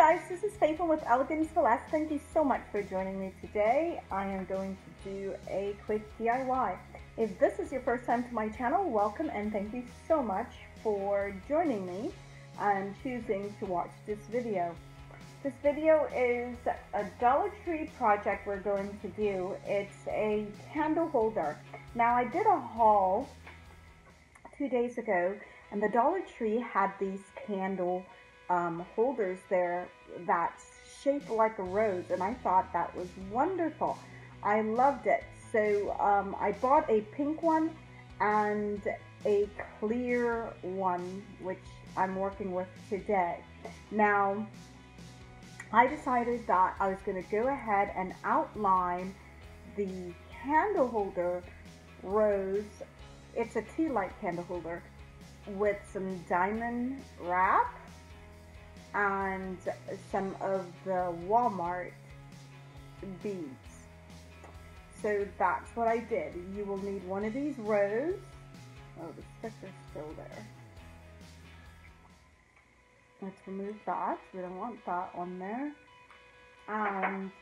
guys, this is Faithlyn with Elegance. Thank you so much for joining me today. I am going to do a quick DIY. If this is your first time to my channel, welcome and thank you so much for joining me and choosing to watch this video. This video is a Dollar Tree project we're going to do. It's a candle holder. Now I did a haul 2 days ago and the Dollar Tree had these candle holders there that's shaped like a rose, and I thought that was wonderful. I loved it. So I bought a pink one and a clear one, which I'm working with today. Now I decided that I was going to go ahead and outline the candle holder rose. It's a tea light candle holder with some diamond wrap and some of the Walmart beads. So that's what I did. You will need one of these rows. Oh, the sticker's still there. Let's remove that. We don't want that on there. And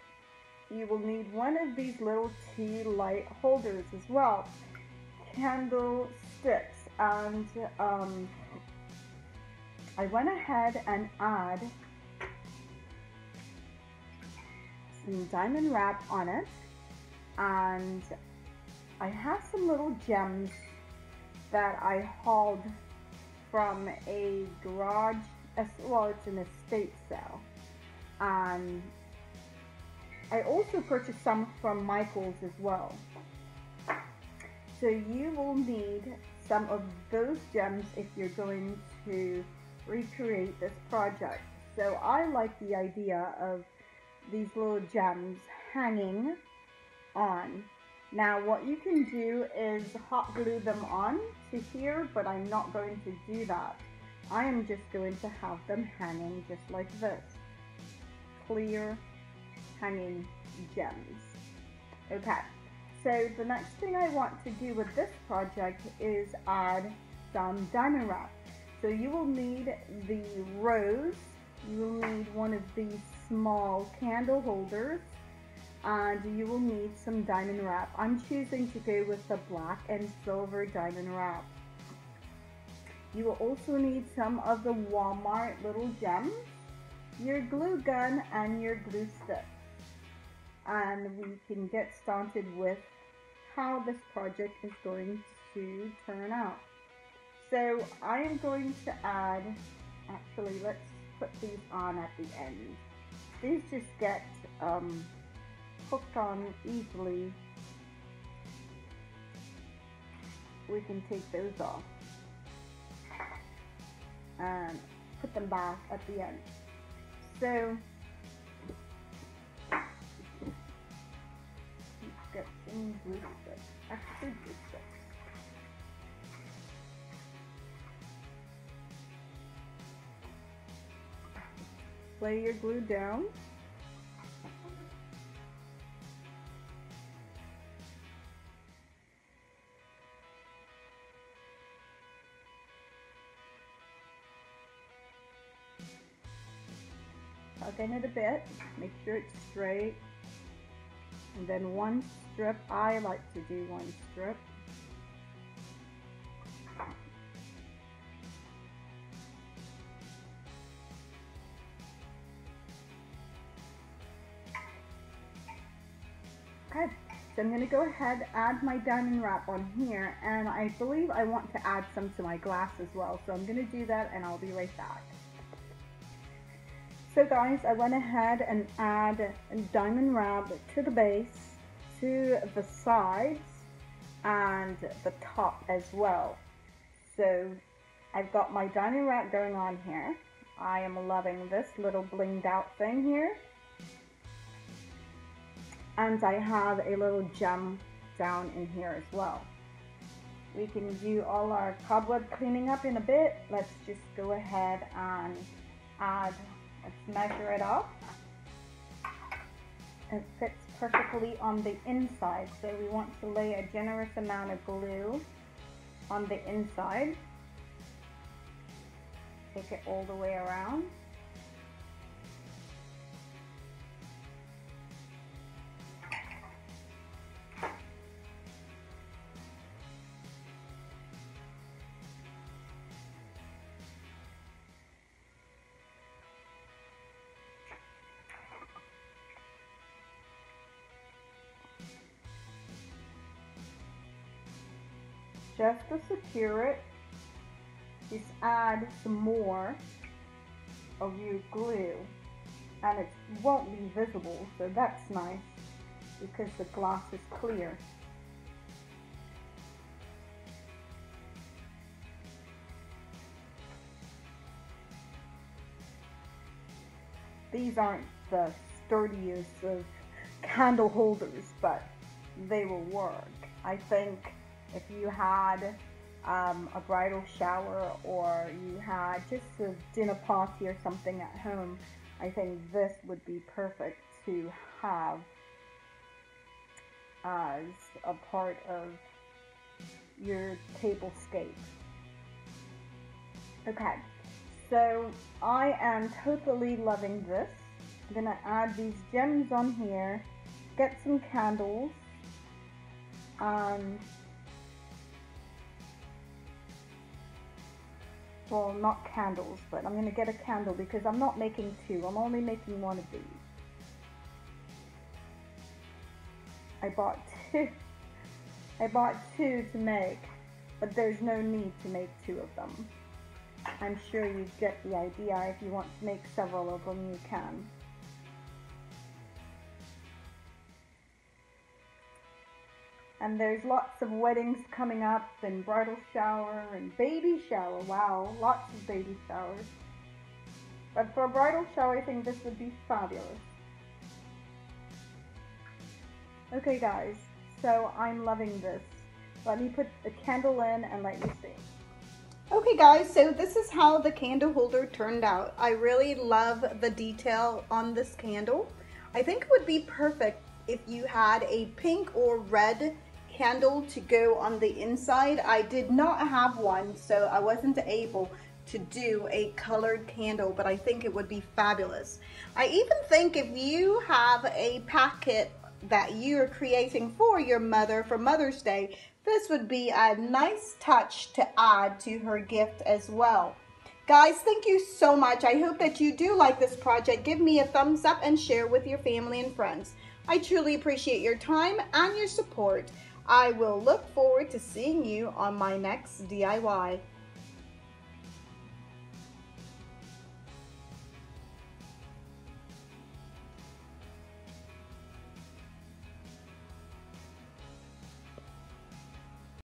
you will need one of these little tea light holders as well. Candle sticks. And I went ahead and add some diamond wrap on it, and I have some little gems that I hauled from a garage, well, it's an estate sale, and I also purchased some from Michael's as well. So you will need some of those gems if you're going to recreate this project. So I like the idea of these little gems hanging on. Now what you can do is hot glue them on to here, but I'm not going to do that. I am just going to have them hanging just like this. Clear hanging gems. Okay, so the next thing I want to do with this project is add some diamond wrap. So you will need the rose, you will need one of these small candle holders, and you will need some diamond wrap. I'm choosing to go with the black and silver diamond wrap. You will also need some of the Walmart little gems, your glue gun, and your glue stick. And we can get started with how this project is going to turn out. So I am going to add, actually let's put these on at the end. These just get hooked on easily. We can take those off and put them back at the end. So let's get some glue sticks, extra glue sticks. Lay your glue down. Tug in it a bit, make sure it's straight. And then one strip, I like to do one strip. Okay, so I'm going to go ahead, add my diamond wrap on here, and I believe I want to add some to my glass as well, so I'm going to do that and I'll be right back. So guys, I went ahead and add diamond wrap to the base, to the sides, and the top as well. So I've got my diamond wrap going on here. I am loving this little blinged out thing here. And I have a little gem down in here as well. We can do all our cobweb cleaning up in a bit. Let's just go ahead and add, let's measure it up. It fits perfectly on the inside, so we want to lay a generous amount of glue on the inside. Take it all the way around. just to secure it, just add some more of your glue, and it won't be visible, so that's nice because the glass is clear. These aren't the sturdiest of candle holders, but they will work. I think if you had a bridal shower or you had just a dinner party or something at home, I think this would be perfect to have as a part of your tablescape. Okay, so I am totally loving this. I'm gonna add these gems on here, get some candles, well, not candles, but I'm gonna get a candle because I'm not making two, I'm only making one of these. I bought two to make, but there's no need to make two of them. I'm sure you get the idea. If you want to make several of them, you can. And there's lots of weddings coming up, and bridal shower, and baby shower. Wow, lots of baby showers. But for a bridal shower, I think this would be fabulous. Okay guys, so I'm loving this. Let me put the candle in and let you see. Okay guys, so this is how the candle holder turned out. I really love the detail on this candle. I think it would be perfect if you had a pink or red candle to go on the inside. I did not have one, so I wasn't able to do a colored candle, but I think it would be fabulous. I even think if you have a packet that you're creating for your mother for Mother's Day, this would be a nice touch to add to her gift as well. Guys, thank you so much. I hope that you do like this project. Give me a thumbs up and share with your family and friends. I truly appreciate your time and your support. I will look forward to seeing you on my next DIY.